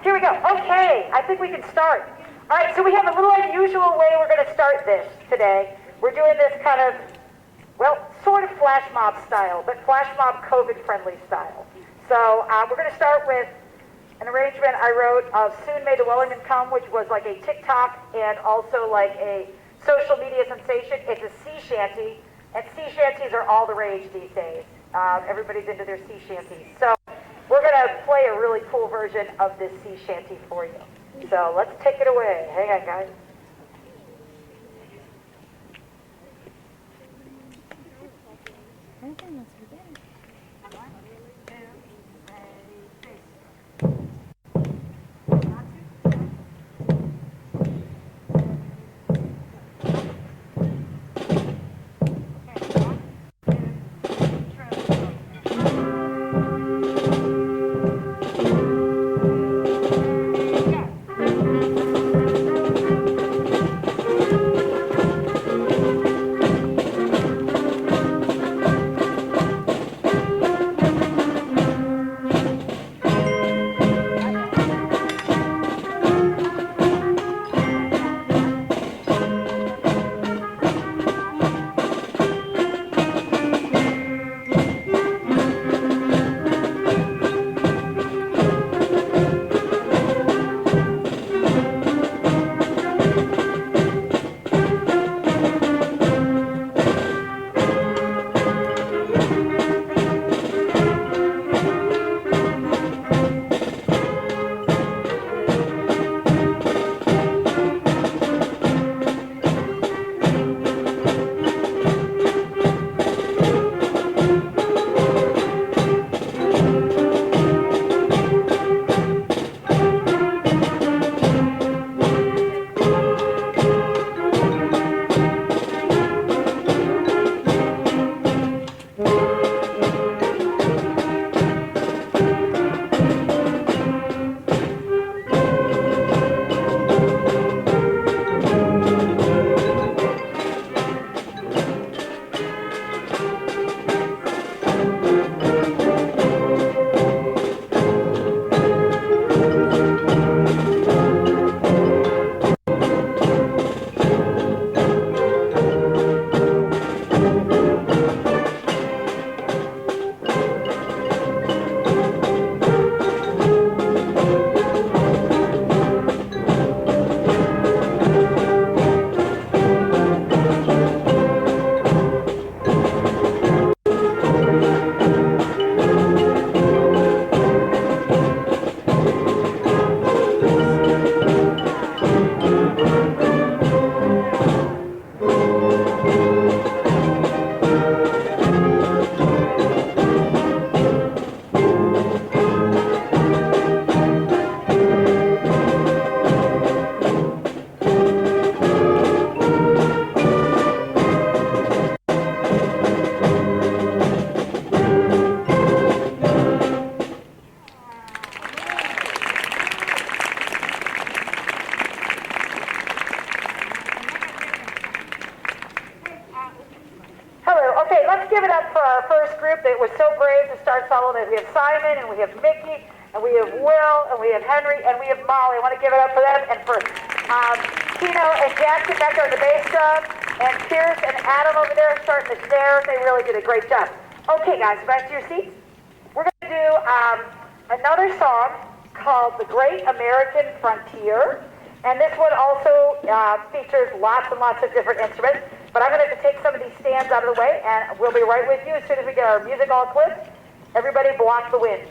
Here we go. Okay, I think we can start. All right, so we have a little unusual way we're going to start this today. We're doing this kind of, well, sort of flash mob style, but flash mob COVID-friendly style. So we're going to start with an arrangement I wrote of Soon May the Wellerman Come, which was like a TikTok and also like a social media sensation. It's a sea shanty, and sea shanties are all the rage these days. Everybody's into their sea shanties. So we're going to play a really cool version of this sea shanty for you. So let's take it away. Hang on, guys. Give it up for our first group that was so brave to start solo. That we have Simon, and we have Mickey, and we have Will, and we have Henry, and we have Molly. I want to give it up for them, and for Tino and Jackson back there on the bass drum, and Pierce and Adam over there starting the snare. They really did a great job. Okay, guys, back to your seats. We're going to do another song called The Great American Frontier, and this one also features lots and lots of different instruments. But I'm going to have to take some of these stands out of the way, and we'll be right with you as soon as we get our music all clipped. Everybody block the wind.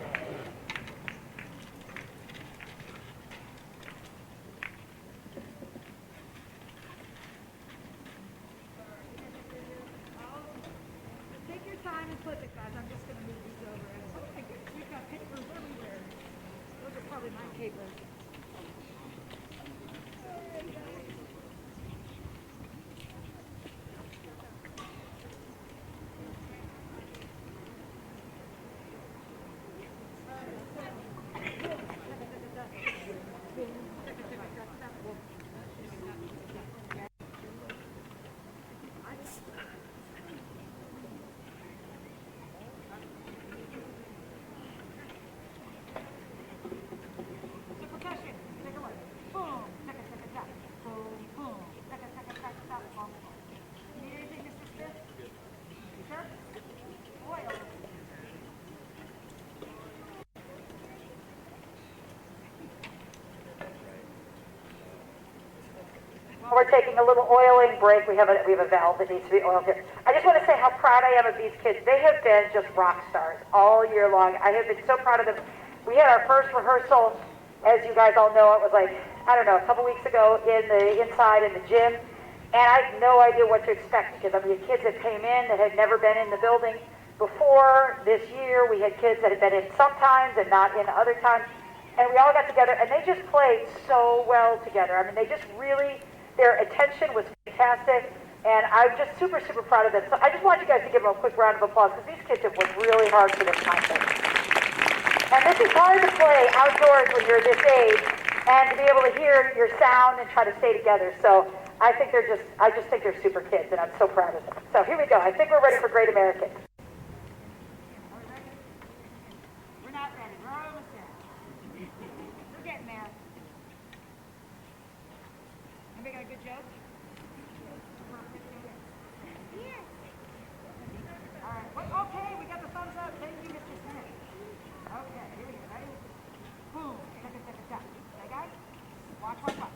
We're taking a little oiling break. We have a valve that needs to be oiled here. I just want to say how proud I am of these kids. They have been just rock stars all year long. I have been so proud of them. We had our first rehearsal, as you guys all know, it was like, I don't know, a couple weeks ago inside in the gym. And I had no idea what to expect because, I mean, kids that came in that had never been in the building before this year. We had kids that had been in sometimes and not in other times. And we all got together and they just played so well together. I mean, they just really, their attention was fantastic, and I'm just super, super proud of them. So I just want you guys to give them a quick round of applause because these kids have worked really hard for this concert. And this is hard to play outdoors when you're this age and to be able to hear your sound and try to stay together. So I just think they're super kids, and I'm so proud of them. So here we go. I think we're ready for Great American. We're not ready. We're almost there. We're getting there. Anybody got a good joke? Yes. All right. Well, okay, we got the thumbs up. Thank you, Mr. Smith. Okay, here we go. Ready? Boom. Okay, guys? Watch. What's up?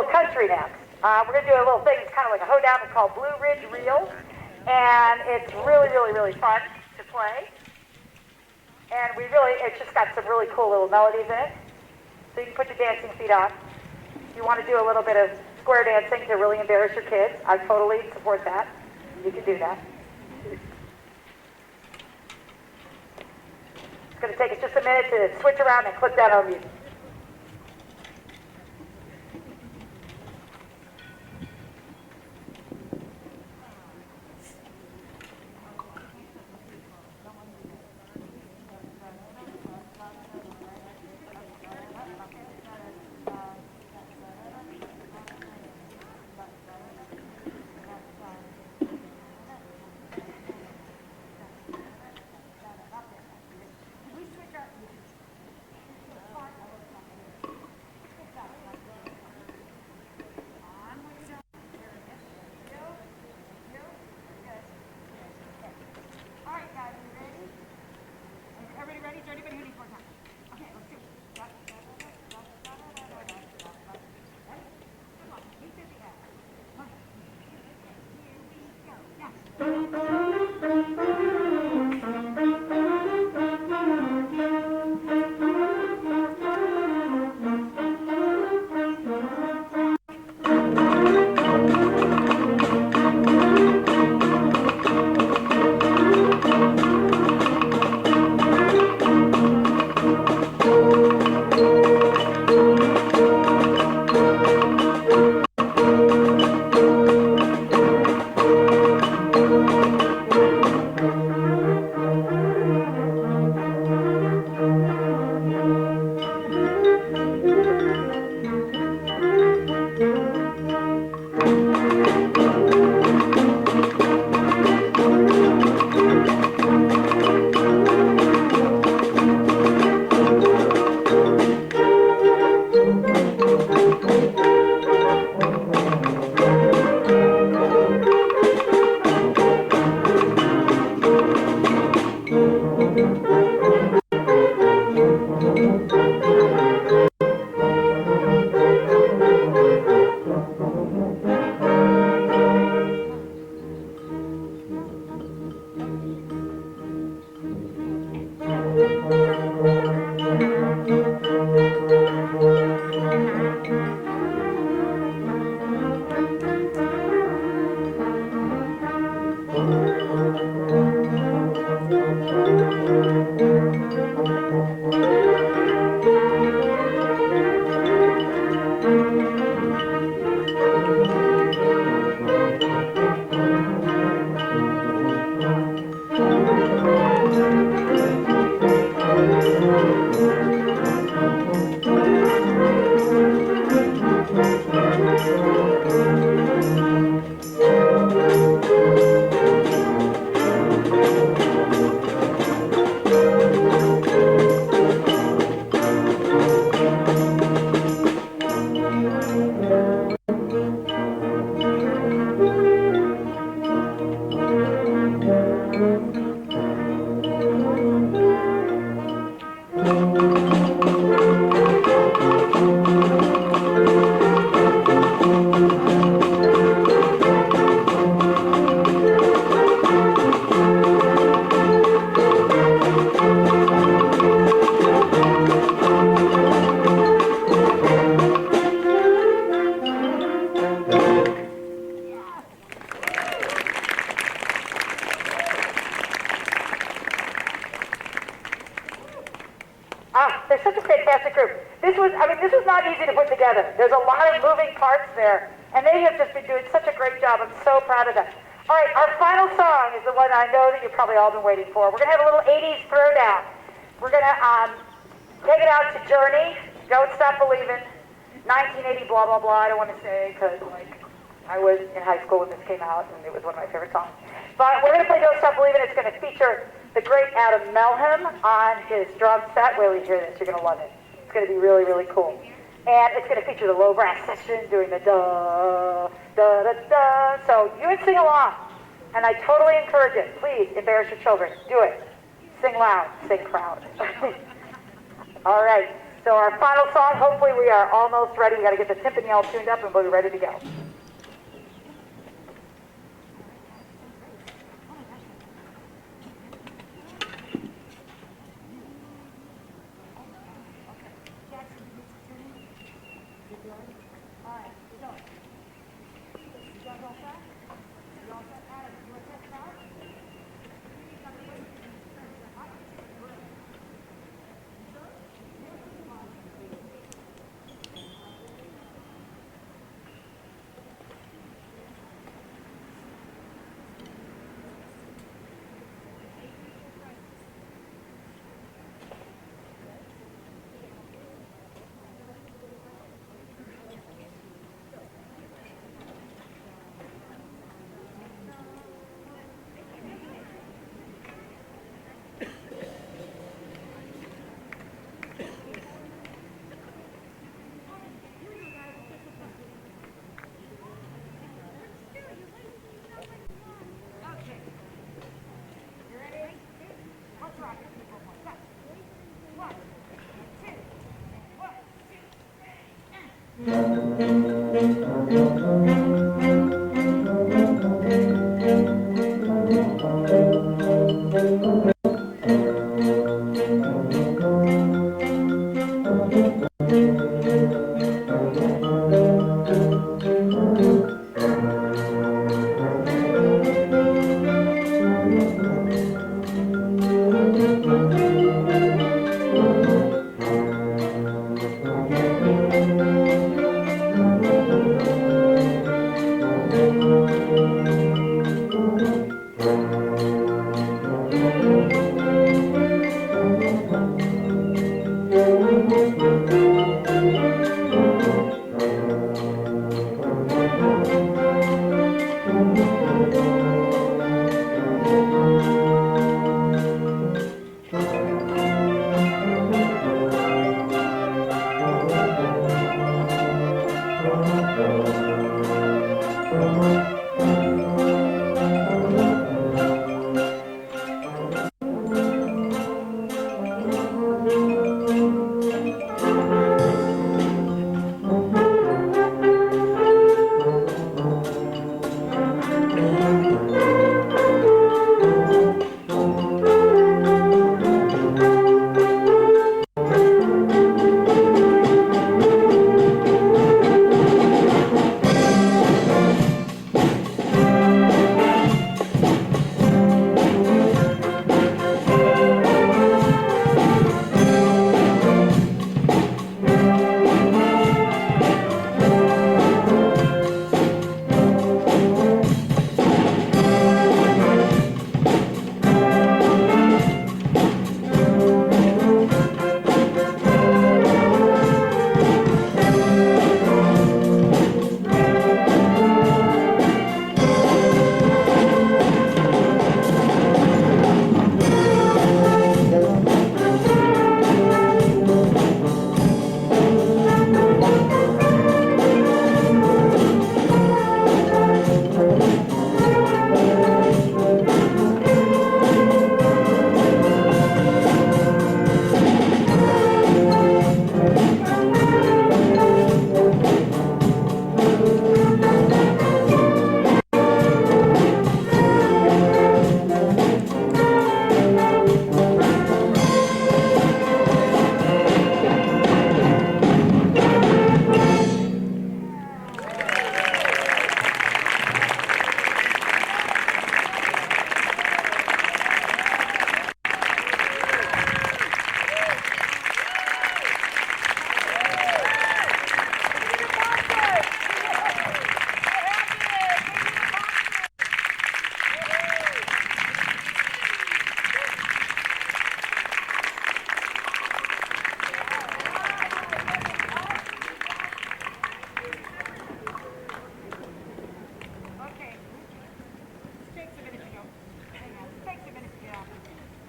little country next. We're going to do a little thing, it's kind of like a hoedown. It's called Blue Ridge Reel. And it's really, really, really fun to play. And it's just got some really cool little melodies in it. So you can put your dancing feet on. If you want to do a little bit of square dancing to really embarrass your kids, I totally support that. You can do that. It's going to take us just a minute to switch around and click that on music. They're such a fantastic group. This was not easy to put together. There's a lot of moving parts there, and they have just been doing such a great job. I'm so proud of them. All right, our final song is the one I know that you've probably all been waiting for. We're going to have a little 80s throwdown. We're going to take it out to Journey, Don't Stop Believin', 1980 blah, blah, blah. I don't want to say because, I was in high school when this came out, and it was one of my favorite songs. But we're going to play Don't Stop Believin'. It's going to feature the great Adam Melham on his drum set. Wait till you hear this. You're going to love it. It's going to be really, really cool. And it's going to feature the low brass section doing the da, da, da, da. So you would sing along. And I totally encourage it. Please embarrass your children. Do it. Sing loud. Sing proud. All right. So our final song, hopefully we are almost ready. We got to get the timpani all tuned up and we'll be ready to go.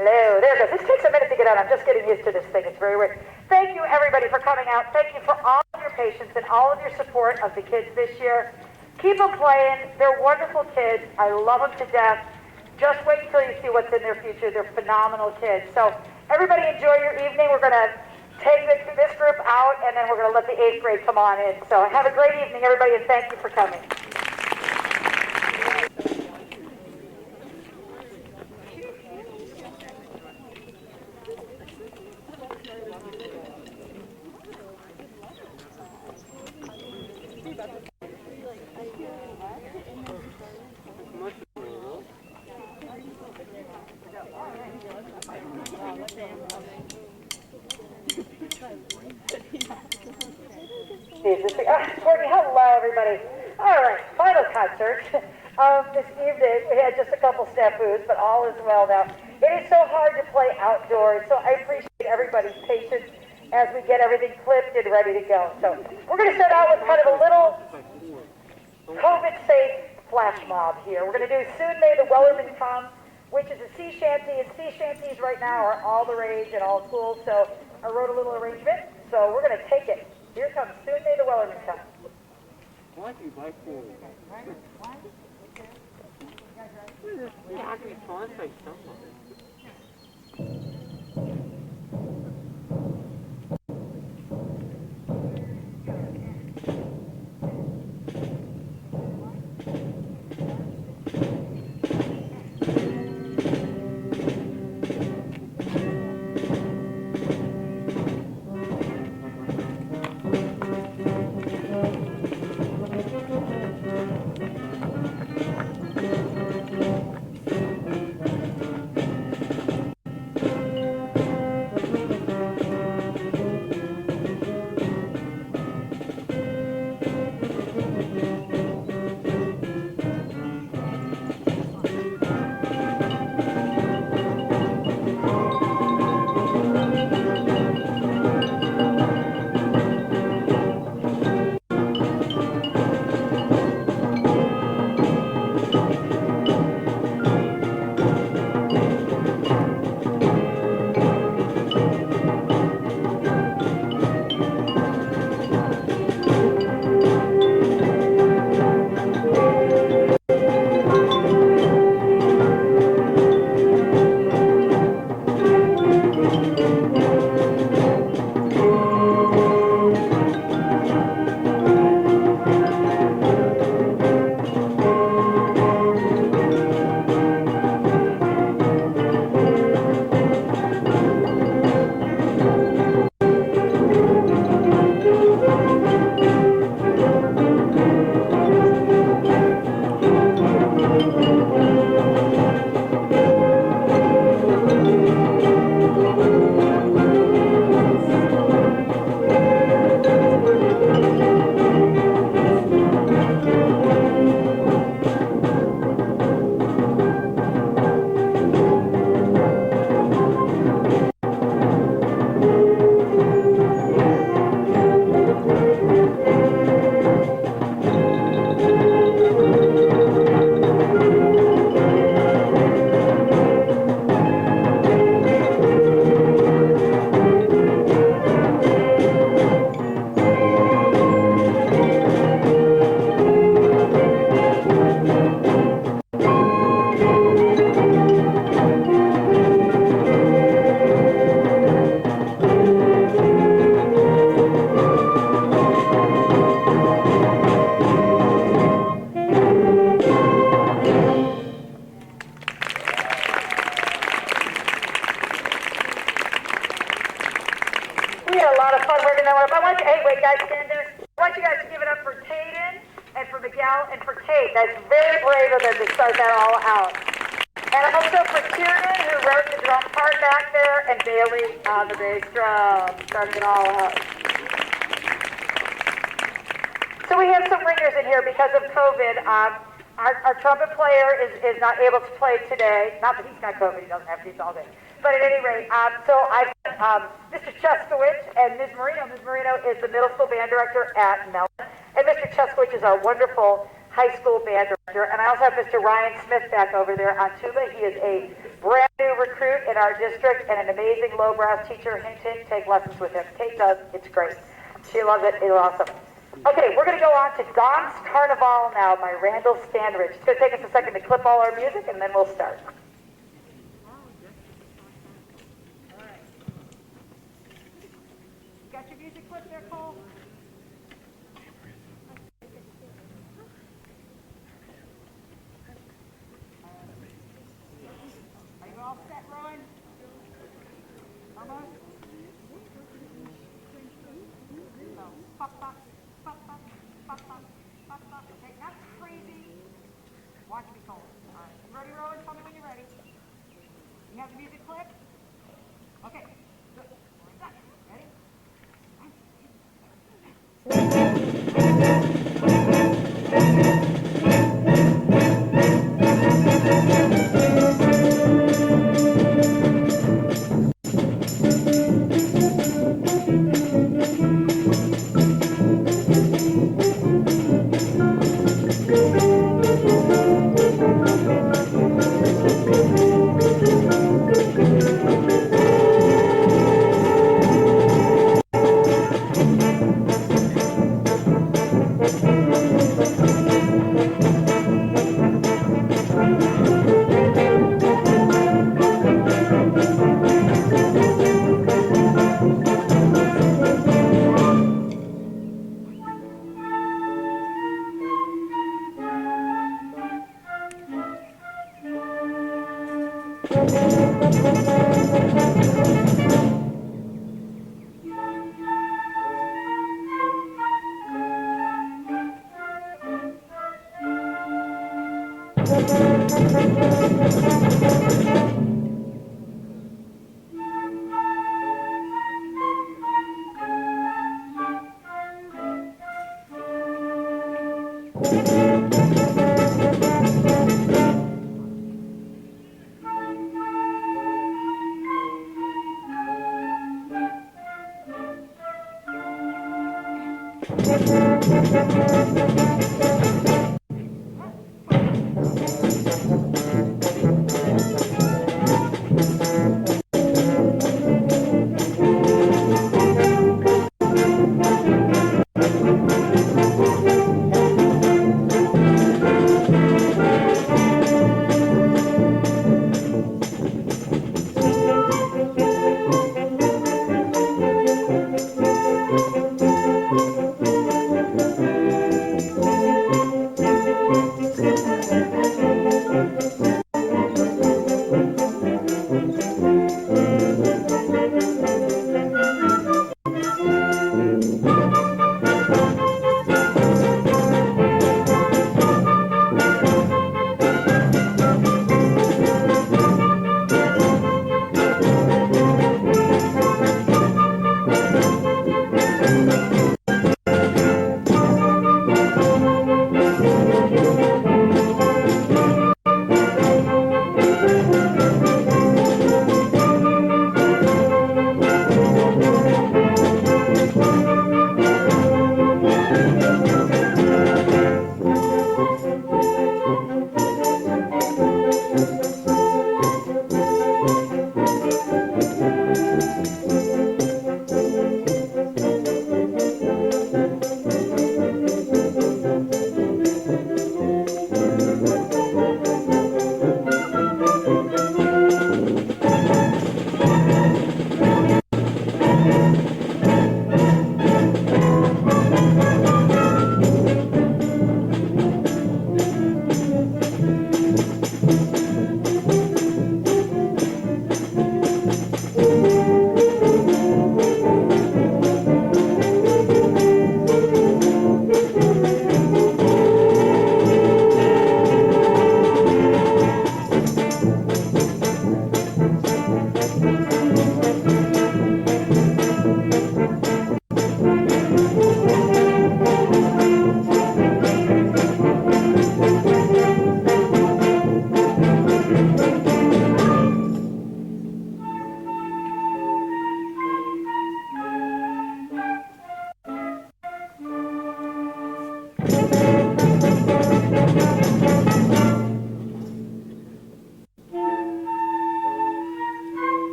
Hello, there it goes. This takes a minute to get out. I'm just getting used to this thing. It's very weird. Thank you, everybody, for coming out. Thank you for all of your patience and all of your support of the kids this year. Keep them playing. They're wonderful kids. I love them to death. Just wait until you see what's in their future. They're phenomenal kids. So everybody enjoy your evening. We're going to take this group out, and then we're going to let the 8th grade come on in. So have a great evening, everybody, and thank you for coming. Courtney, hello everybody. All right, final concert this evening. We had just a couple snafus, but all is well now. It is so hard to play outdoors, so I appreciate everybody's patience as we get everything clipped and ready to go. So we're going to start out with kind of a little COVID-safe flash mob here. We're going to do Soon May the Wellerman Come, which is a sea shanty, and sea shanties right now are all the rage in all schools, so I wrote a little arrangement, so we're going to take it. Here comes Soon May the Wellerman Come. Why do you like that? Yeah, I can be fun by someone. And for Kate, that's very brave of them to start that all out. And also for Kieran, who wrote the drum part back there, and Bailey on the bass drum, starting it all out. So we have some ringers in here because of COVID. Our trumpet player is not able to play today. Not that he's got COVID, he doesn't have teeth all day. But at any rate, so I've Mr. Cheskowicz and Ms. Marino. Ms. Marino is the middle school band director at Mellon. And Mr. Cheskowicz is our wonderful high school band director. And I also have Mr. Ryan Smith back over there on tuba. He is a brand new recruit in our district and an amazing low brass teacher. Hint, hint, take lessons with him. Kate does. It's great. She loves it. It's awesome. Okay, we're going to go on to Gaunt's Carnival now by Randall Standridge. It's going to take us a second to clip all our music, and then we'll start. clip there, Cole? Are you all set, Rowan? Almost? So, pop, pop, pop, pop, pop, pop, pop, pop. Okay, not crazy. Watch me, Cole. All right. You ready, Rowan? Tell me when you're ready. You have the music clip? Okay. Good. Set. Ready?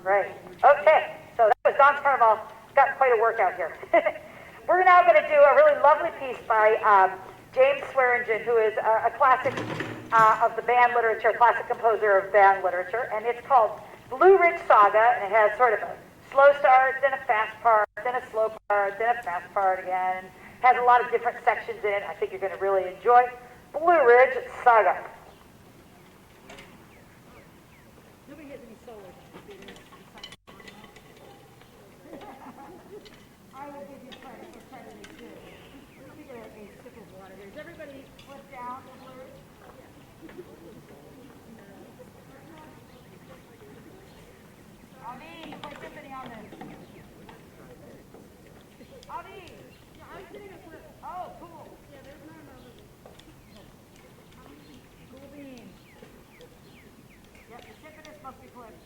Great. Okay, so that was Don Turnbull. Got quite a workout here. We're now going to do a really lovely piece by James Swearingen, who is a classic of the band literature, classic composer of band literature, and it's called Blue Ridge Saga, and it has sort of a slow start, then a fast part, then a slow part, then a fast part again. It has a lot of different sections in it. I think you're going to really enjoy Blue Ridge Saga. Nobody has any solar. I will give you credit for credit is due. Let me get a sip of water here. Does everybody flip down the Blue Ridge? Ali, play symphony on this. Ali! Yeah, I was getting a flip. Oh, cool. Yeah, there's no cool beans. Yep, the symphonist must be flipped.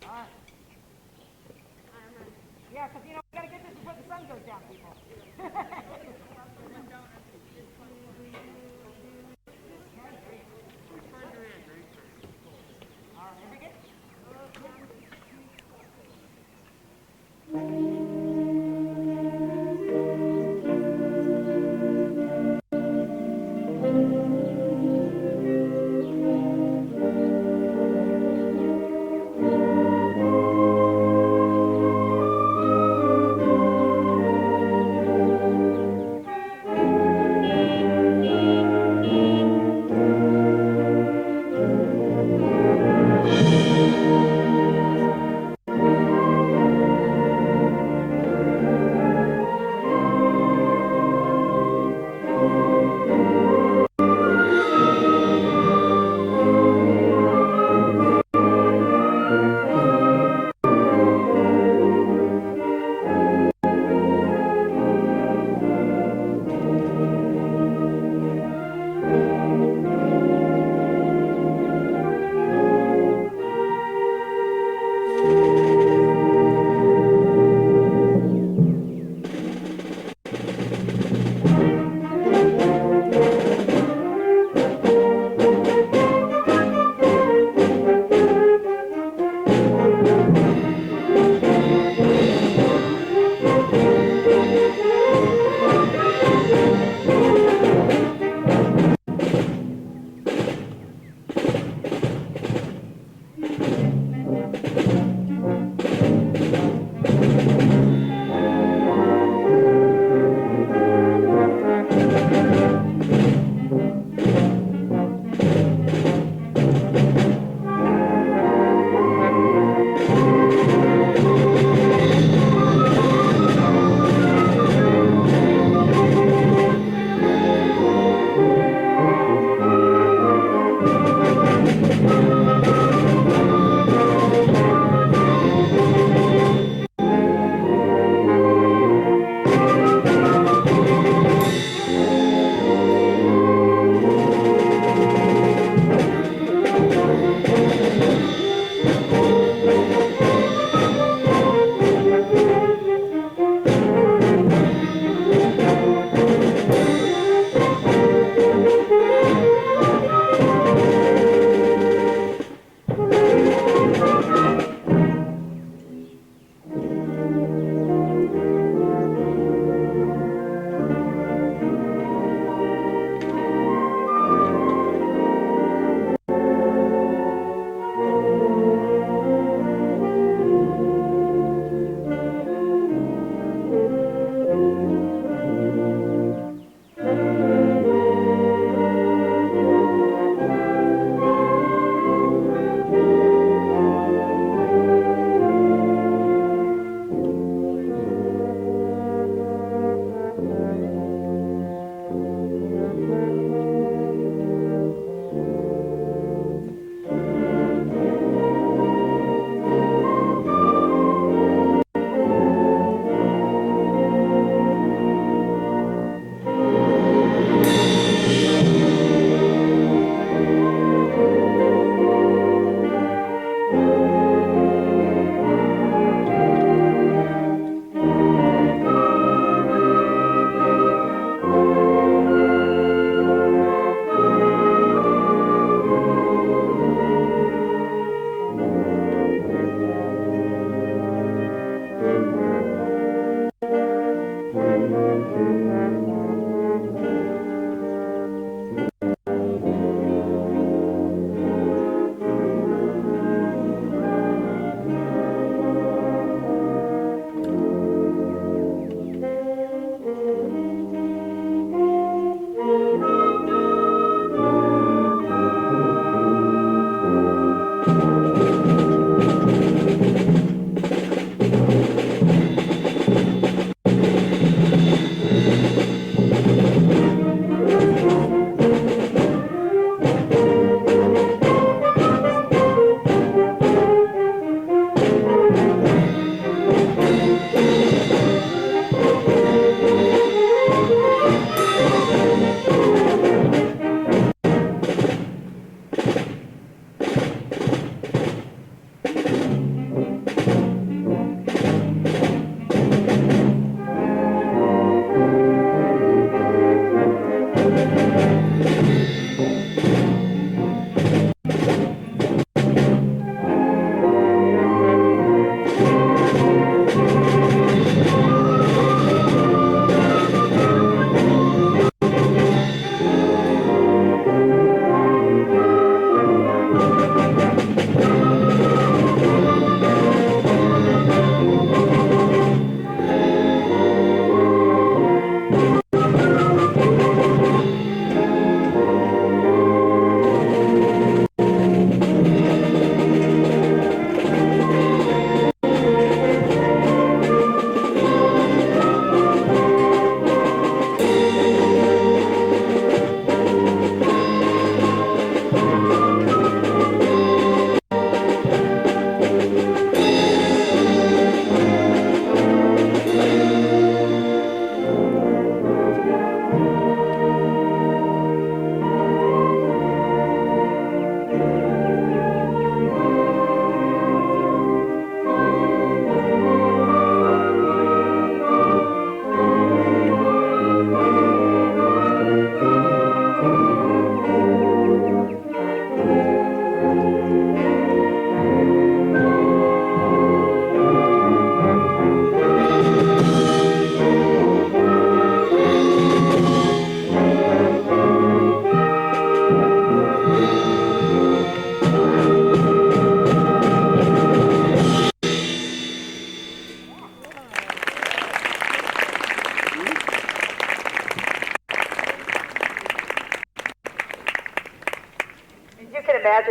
All right. Yeah, because, you know, we got to get this before the sun goes down, people. All right, here we go.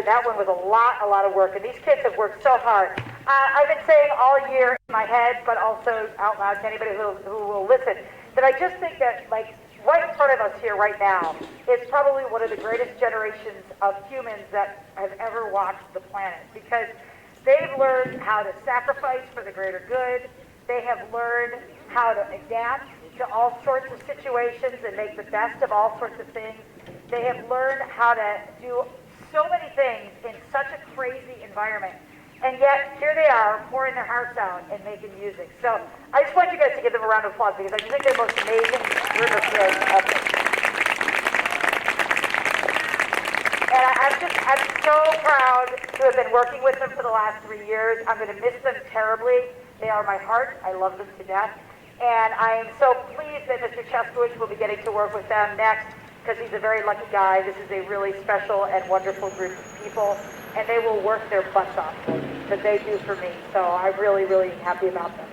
that one was a lot of work, and these kids have worked so hard. I've been saying all year in my head, but also out loud to anybody who will listen, that I just think that, like, right in front of us here right now is probably one of the greatest generations of humans that have ever walked the planet, because they've learned how to sacrifice for the greater good. They have learned how to adapt to all sorts of situations and make the best of all sorts of things. They have learned how to do so many things in such a crazy environment. And yet, here they are, pouring their hearts out and making music. So I just want you guys to give them a round of applause, because I just think they're the most amazing group of kids ever. And I'm so proud to have been working with them for the last 3 years. I'm going to miss them terribly. They are my heart. I love them to death. And I am so pleased that Mr. Cheskowitz will be getting to work with them next, because he's a very lucky guy. This is a really special and wonderful group of people, and they will work their butts off for me, because they do for me. So I'm really happy about them.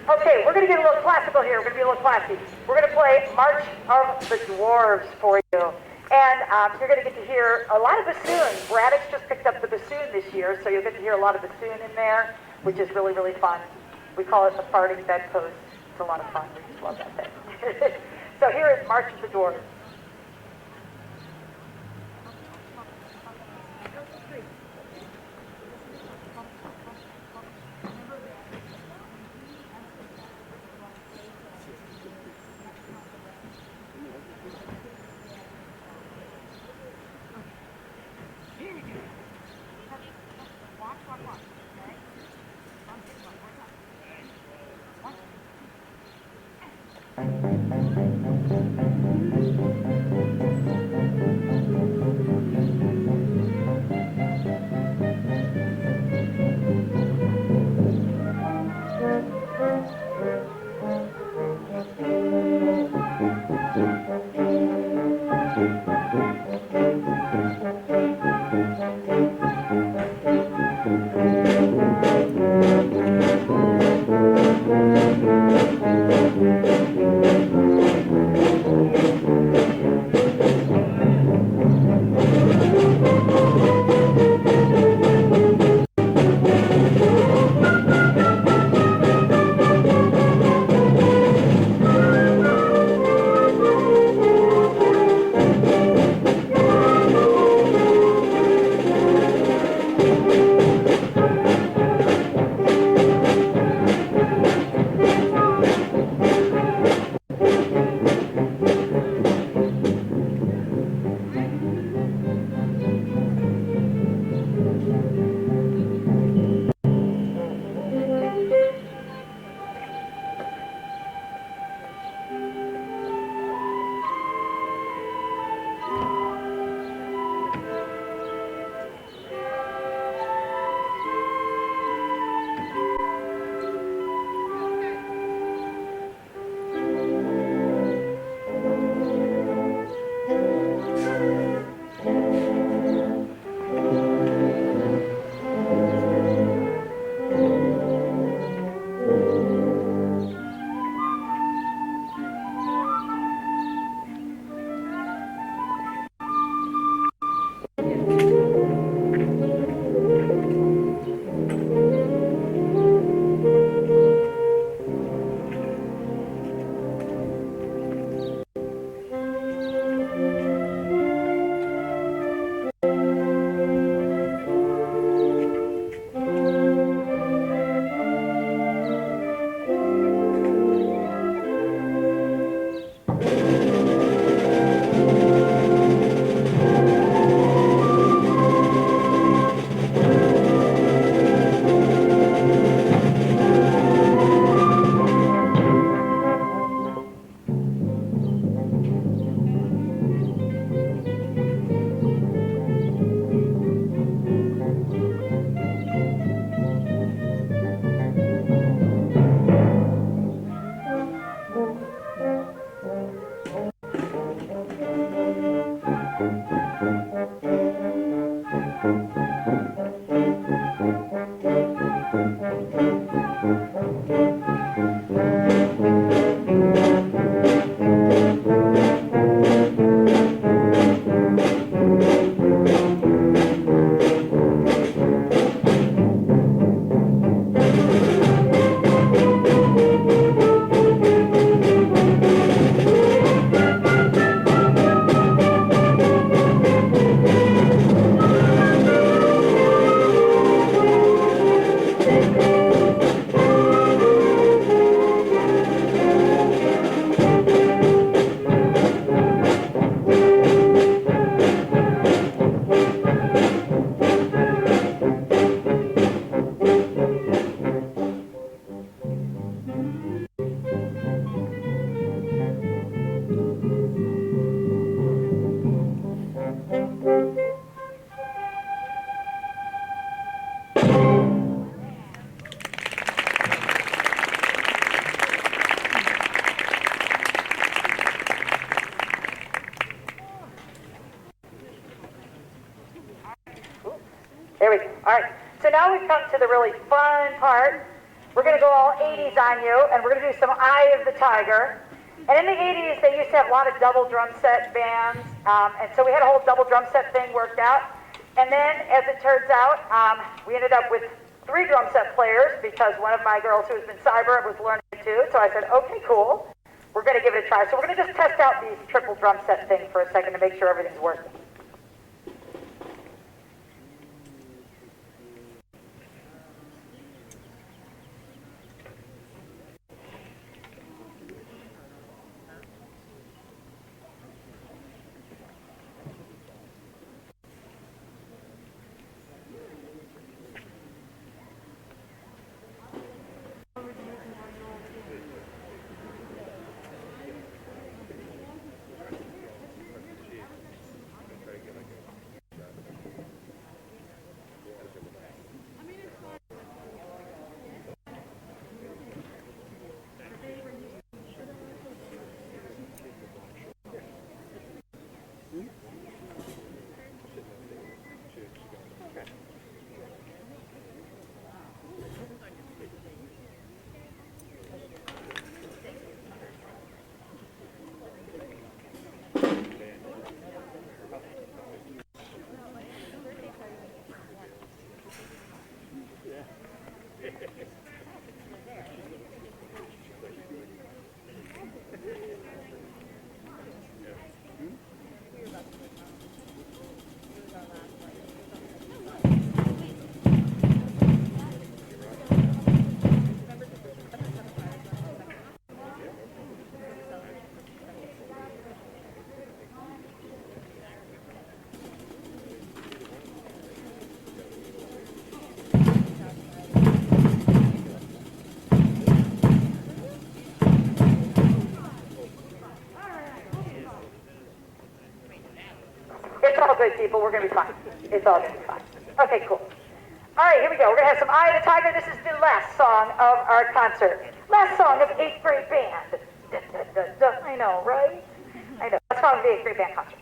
Okay, we're going to get a little classical here. We're going to be a little classy. We're going to play March of the Dwarves for you. And you're going to get to hear a lot of bassoon. Braddock's just picked up the bassoon this year, so you'll get to hear a lot of bassoon in there, which is really fun. We call it the farting bedpost. It's a lot of fun. We just love that thing. So here is March of the Dwarves. So now we've come to the really fun part. We're going to go all 80s on you, and we're going to do some Eye of the Tiger. And in the 80s, they used to have a lot of double drum set bands, and so we had a whole double drum set thing worked out. And then, as it turns out, we ended up with 3 drum set players because one of my girls who has been cyber was learning too. So I said, okay, cool. We're going to give it a try. So we're going to just test out these triple drum set thing for a second to make sure everything's working. It's all good, people. We're going to be fine. It's all going to be fine. Okay, cool. All right, here we go. We're going to have some Eye of the Tiger. This is the last song of our concert. Last song of 8th grade band. Da, da, da, da. I know, right? I know. Last song of the 8th grade band concert.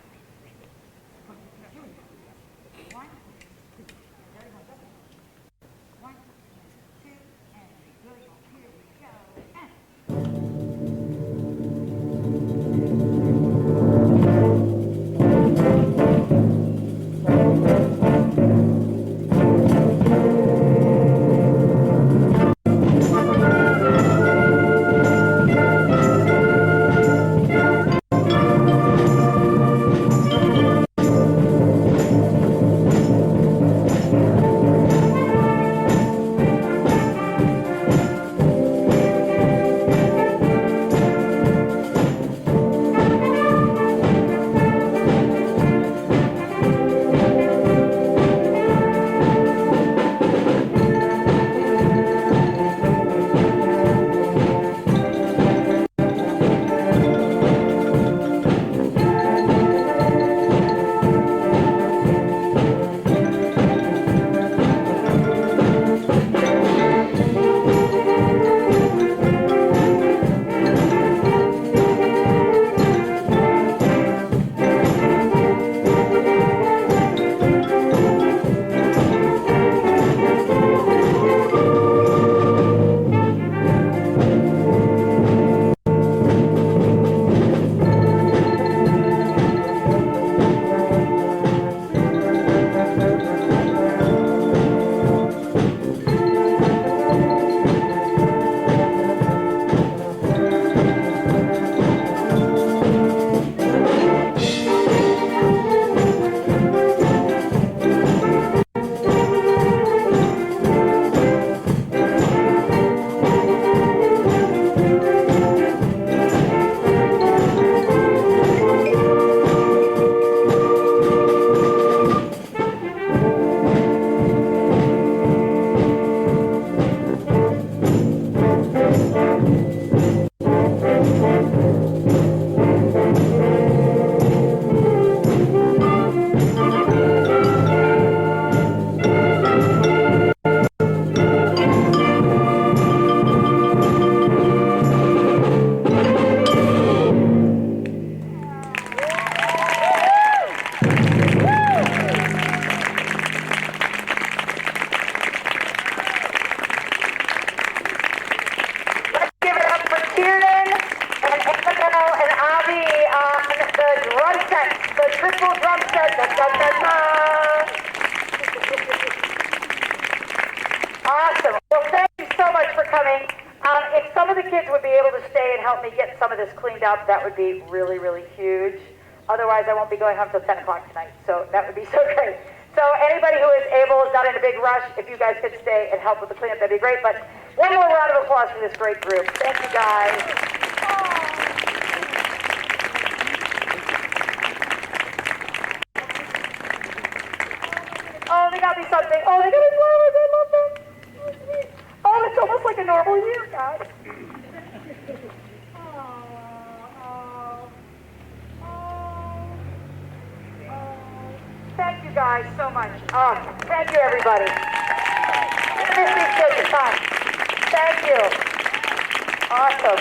kids would be able to stay and help me get some of this cleaned up, that would be really, really huge. Otherwise, I won't be going home till 10 o'clock tonight, so that would be so great. So anybody who is able, is not in a big rush, if you guys could stay and help with the cleanup, that'd be great. But one more round of applause for this great group. Thank you, guys. Oh, they got me something. Oh, they got me flowers. I love them. Oh, sweet. Oh, it's almost like a normal year, guys. Thank you guys so much. Oh, thank you, everybody. You're gonna miss these kids a ton. Thank you. Awesome.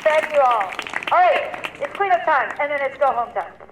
Thank you all. All right, it's cleanup time, and then it's go home time.